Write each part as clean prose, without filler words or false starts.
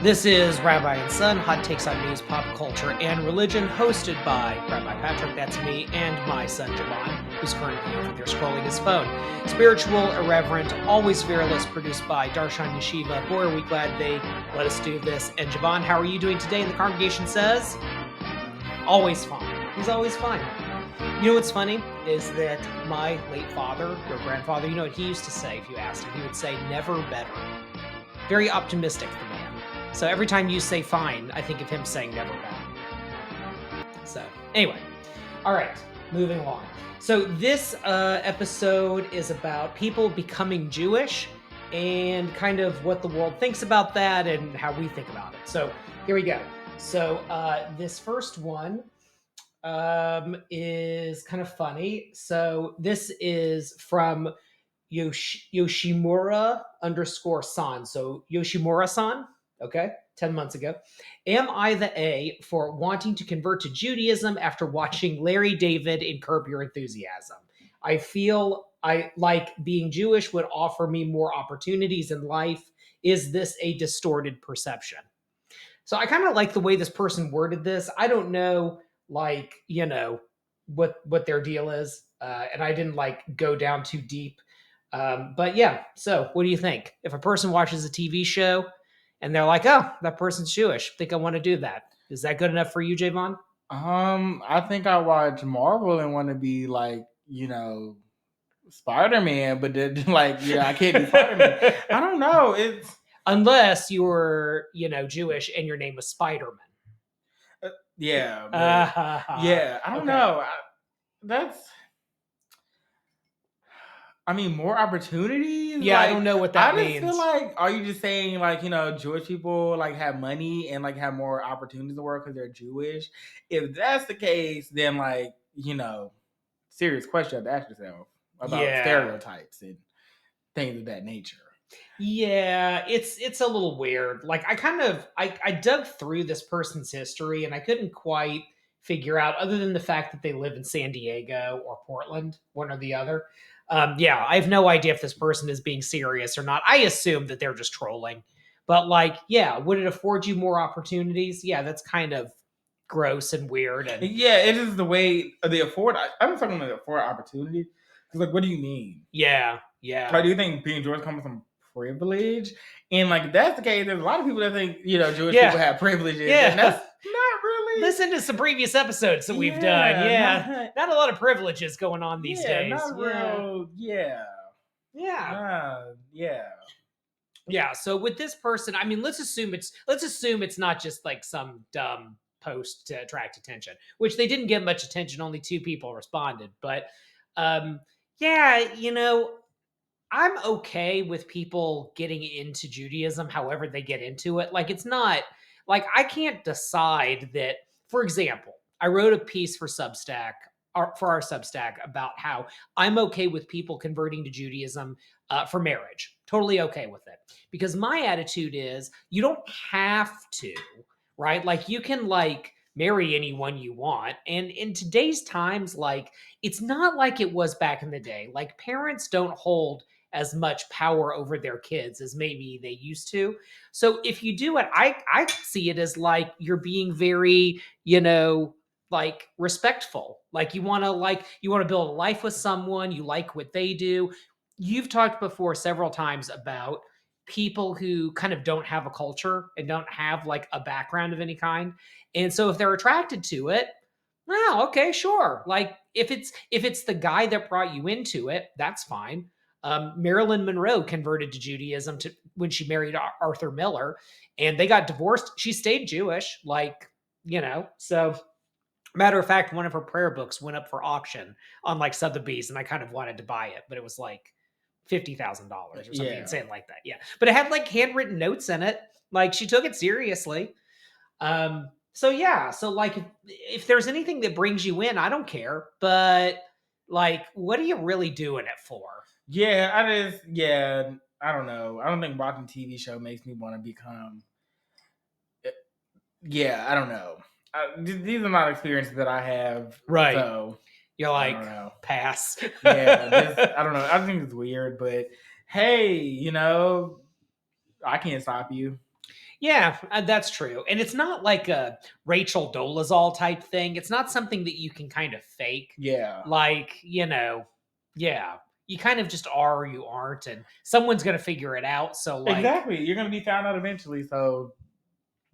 This is Rabbi Son, hot takes on news, pop culture, and religion, hosted by Rabbi Patrick, that's me, and my son Javon, who's currently over there scrolling his phone. Spiritual, irreverent, always fearless, produced by Darshan Yeshiva. Boy, are we glad they let us do this. And Javon, how are you doing today? And the congregation says, always fine. He's always fine. You know what's funny is that my late father, your grandfather, you know what he used to say if you asked him? He would say, never better. Very optimistic, the man. So every time you say fine, I think of him saying never better. So anyway, all right, moving along. So this episode is about people becoming Jewish and kind of what the world thinks about that and how we think about it. So here we go. So this first one is kind of funny. So this is from Yoshimura_san. So Yoshimura-san, okay, 10 months ago. Am I the A for wanting to convert to Judaism after watching Larry David in Curb Your Enthusiasm? I feel I like being Jewish would offer me more opportunities in life. Is this a distorted perception? So I kind of like the way this person worded this. I don't know, like, you know, what their deal is. And I didn't like go down too deep. But yeah, so what do you think? If a person watches a TV show and they're like, oh, that person's Jewish, think I want to do that. Is that good enough for you, Javon? I think I watch Marvel and want to be like, you know, Spider-Man, but then like, I can't be Spider-Man. I don't know. It's unless you were, Jewish and your name was Spider-Man. Yeah. Yeah. I don't know. More opportunities. Yeah, I don't know what that means. I just feel like, are you just saying like, Jewish people like have money and like have more opportunities in the world because they're Jewish? If that's the case, then like, serious question to ask yourself about stereotypes and things of that nature. Yeah, it's a little weird. Like I dug through this person's history and I couldn't quite figure out, other than the fact that they live in San Diego or Portland, one or the other. Yeah, I have no idea if this person is being serious or not. I assume that they're just trolling. But like, yeah, would it afford you more opportunities? Yeah, that's kind of gross and weird. And yeah, it is the way they afford. I'm talking about afford opportunity. Because like, what do you mean? Yeah. Like, do you think being Jewish comes from privilege? And like, if that's the case, there's a lot of people that think Jewish people have privileges. Yeah, and that's not really. Listen to some previous episodes that we've done. Yeah, not a lot of privileges going on these days. Not real. Yeah. Yeah. So with this person, I mean, let's assume it's not just like some dumb post to attract attention, which they didn't get much attention. Only 2 people responded, but yeah, I'm okay with people getting into Judaism however they get into it. Like, it's not like I can't decide that. For example, I wrote a piece for Substack, for our Substack, about how I'm okay with people converting to Judaism for marriage. Totally okay with it. Because my attitude is you don't have to, right? Like, you can like marry anyone you want. And in today's times, like, it's not like it was back in the day. Like, parents don't hold as much power over their kids as maybe they used to. So if you do it, I see it as like you're being very, like respectful. Like you want to build a life with someone, you like what they do. You've talked before several times about people who kind of don't have a culture and don't have like a background of any kind. And so if they're attracted to it, well, okay, sure. Like if it's the guy that brought you into it, that's fine. Marilyn Monroe converted to Judaism when she married Arthur Miller, and they got divorced. She stayed Jewish, so matter of fact, one of her prayer books went up for auction on like Sotheby's, and I kind of wanted to buy it, but it was like $50,000 or something insane like that. Yeah. But it had like handwritten notes in it. Like she took it seriously. So yeah. So like if there's anything that brings you in, I don't care. But like, what are you really doing it for? Yeah, I don't know. I don't think watching a TV show makes me want to become. Yeah, I don't know. These are not experiences that I have. Right. So you're like, pass. Yeah, I don't know. I think it's weird, but hey, I can't stop you. Yeah, that's true. And it's not like a Rachel Dolezal type thing. It's not something that you can kind of fake. Yeah. Like, yeah, you kind of just are or you aren't, and someone's going to figure it out. So, like, Exactly. You're gonna be found out eventually, so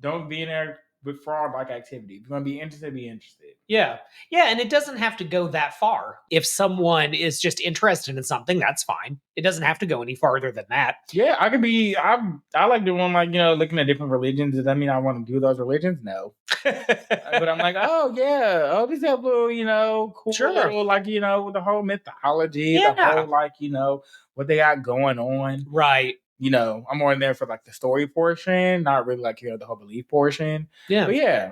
don't be in there with fraud like activity. If you're gonna be interested, be interested. yeah, yeah. And it doesn't have to go that far. If someone is just interested in something, that's fine. It doesn't have to go any farther than that. Yeah, I could be. I like doing like looking at different religions. Does that mean I want to do those religions? No, but I'm like, oh yeah, oh these have little cool Sure. little like the whole mythology, the Yeah. whole like what they got going on. Right. I'm more in there for like the story portion, not really like the whole belief portion. Yeah. But yeah,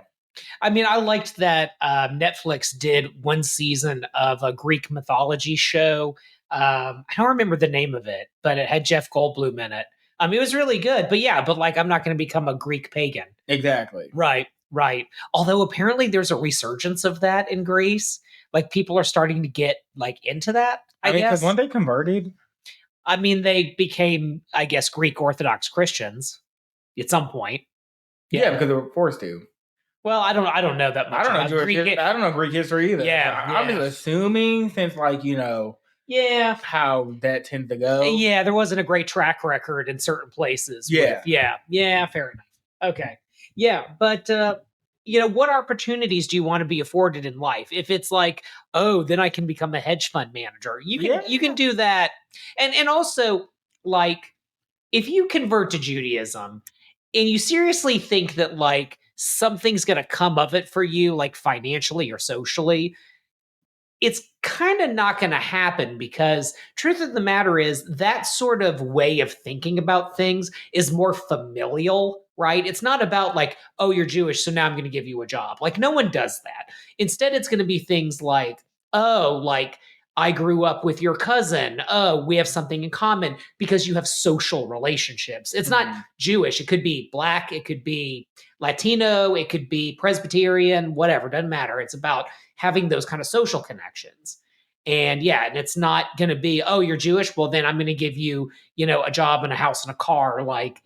I mean, I liked that Netflix did one season of a Greek mythology show. I don't remember the name of it, but it had Jeff Goldblum in it. It was really good. But yeah, but like, I'm not going to become a Greek pagan. exactly. Right, right. Although apparently there's a resurgence of that in Greece. Like, people are starting to get like into that. I mean, because guess. when they converted, I mean, they became, I guess, Greek Orthodox Christians at some point. yeah, because they were forced to. Well, I don't know that much. I don't know about Greek. I don't know Greek history either. Yeah, I'm just assuming since like Yeah. how that tends to go. Yeah, there wasn't a great track record in certain places. Yeah. Yeah, fair enough. Okay. Yeah, but what opportunities do you want to be afforded in life? If it's like, oh, then I can become a hedge fund manager. You can do that. And also, like, if you convert to Judaism and you seriously think that like something's going to come of it for you, like financially or socially, it's kind of not going to happen, because truth of the matter is that sort of way of thinking about things is more familial, right? It's not about like, oh, you're Jewish, so now I'm going to give you a job. Like, no one does that. Instead, it's going to be things like, oh, like, I grew up with your cousin. Oh, we have something in common, because you have social relationships. It's not Jewish. It could be Black. It could be Latino. It could be Presbyterian, whatever. Doesn't matter. It's about having those kind of social connections. And yeah, and it's not going to be, oh, you're Jewish, well, then I'm going to give you, a job and a house and a car. Like,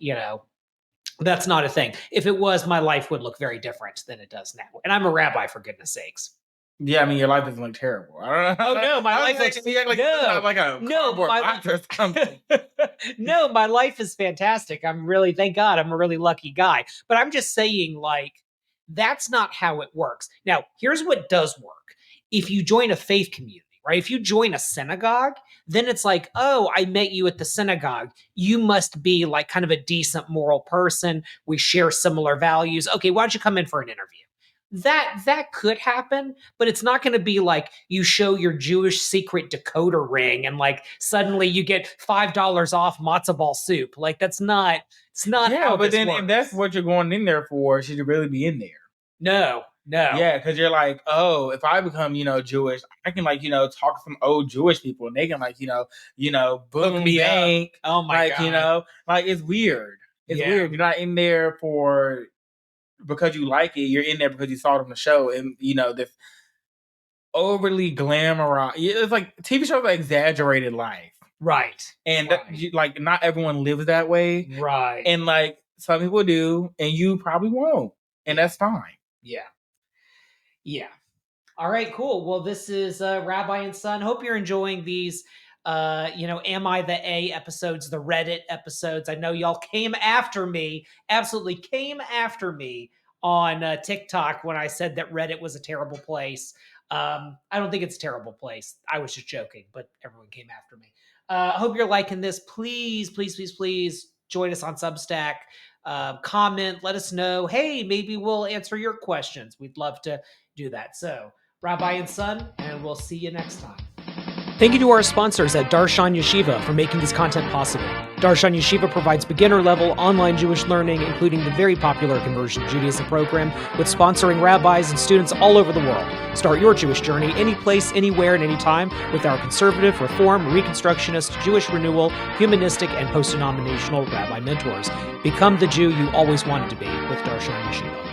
that's not a thing. If it was, my life would look very different than it does now. And I'm a rabbi, for goodness sakes. Yeah, I mean, your life doesn't look terrible. I don't know. Oh no, my life looks no, my life is fantastic. Thank God, I'm a really lucky guy. But I'm just saying, like, that's not how it works. Now, here's what does work. If you join a faith community, right? If you join a synagogue, then it's like, oh, I met you at the synagogue. You must be like kind of a decent moral person. We share similar values. Okay, why don't you come in for an interview? That could happen, but it's not going to be like you show your Jewish secret decoder ring and like suddenly you get $5 off matzo ball soup. Like, it's not how but this then works. if that's what you're going in there for, should you really be in there? No. Yeah, because you're like, oh, if I become, Jewish, I can like, talk to some old Jewish people and they can like, book me bank. Oh my God. Like it's weird. It's weird. You're not in there because you like it. You're in there because you saw it on the show, and this overly glamorized. It's like TV shows are exaggerated life, right? And like not everyone lives that way, right? And like some people do, and you probably won't, and that's fine. Yeah. All right, cool. Well, this is Rabbi and Son. Hope you're enjoying these. Am I the A episodes, the Reddit episodes. I know y'all absolutely came after me on TikTok when I said that Reddit was a terrible place. I don't think it's a terrible place. I was just joking, but everyone came after me. I hope you're liking this. Please join us on Substack. Comment, let us know. Hey, maybe we'll answer your questions. We'd love to do that. So, Rabbi and Son, and we'll see you next time. Thank you to our sponsors at Darshan Yeshiva for making this content possible. Darshan Yeshiva provides beginner-level online Jewish learning, including the very popular Conversion to Judaism program, with sponsoring rabbis and students all over the world. Start your Jewish journey any place, anywhere, and anytime with our conservative, reform, reconstructionist, Jewish renewal, humanistic, and post-denominational rabbi mentors. Become the Jew you always wanted to be with Darshan Yeshiva.